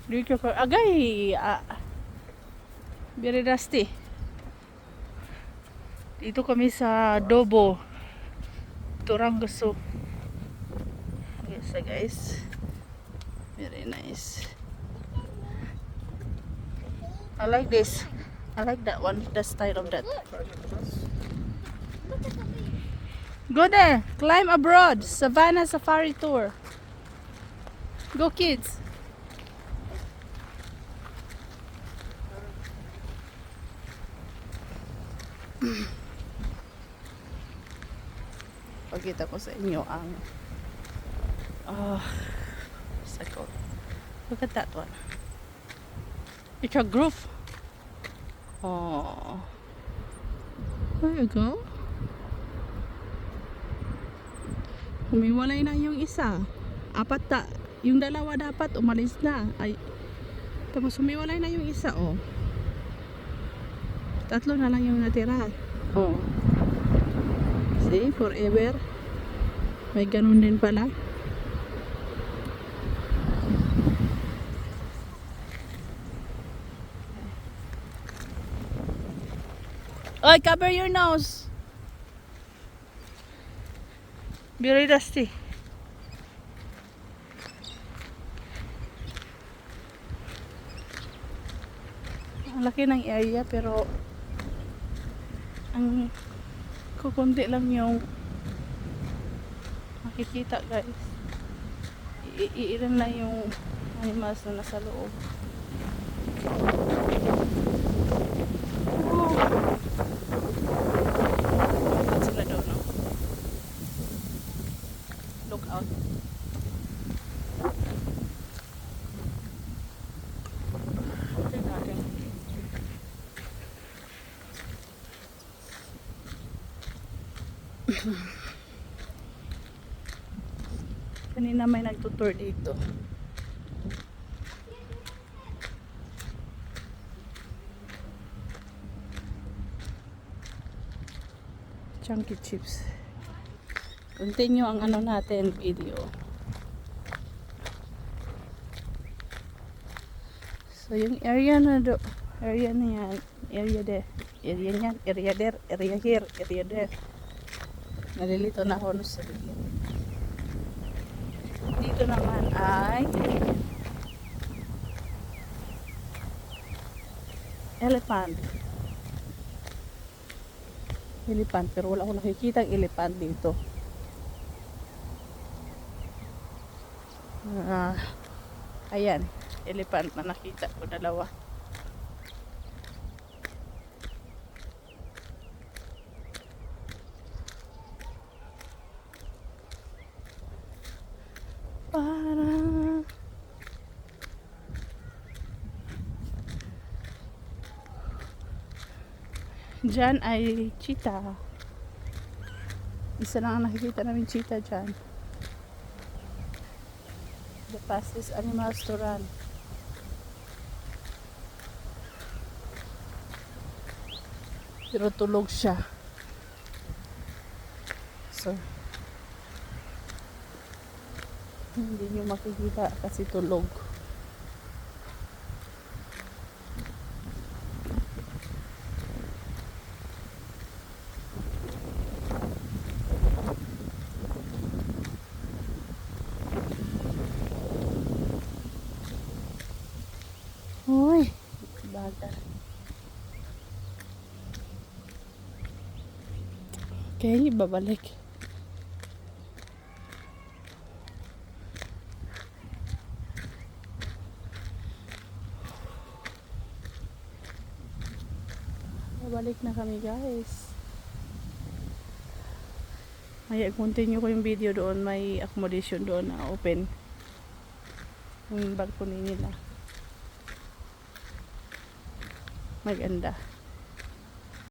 Dito ko agay very dusty. Dito kami sa Dobo, Turangaso. Yes, guys. Very nice. I like this. I like that one. The style of that. Go there. Climb abroad. Savannah Safari Tour. Go kids. Pagkita ko sa inyo ang what's that called? Look at that one. It's a group. Oh, there you go. Humiwalay na yung isa. Yung dalawa dapat umalis na. Ay, tapos humiwalay na yung isa, oh. 3 na lang yung natira. Oh. See, forever. May ganun din pala. Oy, cover your nose. Very dusty. Ang laki ng area pero ang kukunti lang yung makikita, guys. Iilan lang yung animals na nasa loob. Sila daw, no? Look out. Okay, natin. Kanina may nagtutur dito. Chunky chips. Continue ang ano natin video. So yung area na do, area na yan, area there, area niyan, area there, area here, area there. Nalilito na ako sa video. Dito naman ay elephant. Elephant, pero wala akong nakikita ang elephant dito. Ayan, elephant na nakita ko, 2. Diyan ay cheetah. Isa lang ang nakikita namin cheetah dyan. The fastest animals to run. Pero tulog siya. So, hindi nyo makikita kasi tulog. Uy, bata. Okay, babalik. Babalik na kami, guys. May continue ko yung video doon. May accommodation doon na open. Yung balcony nila. Maganda.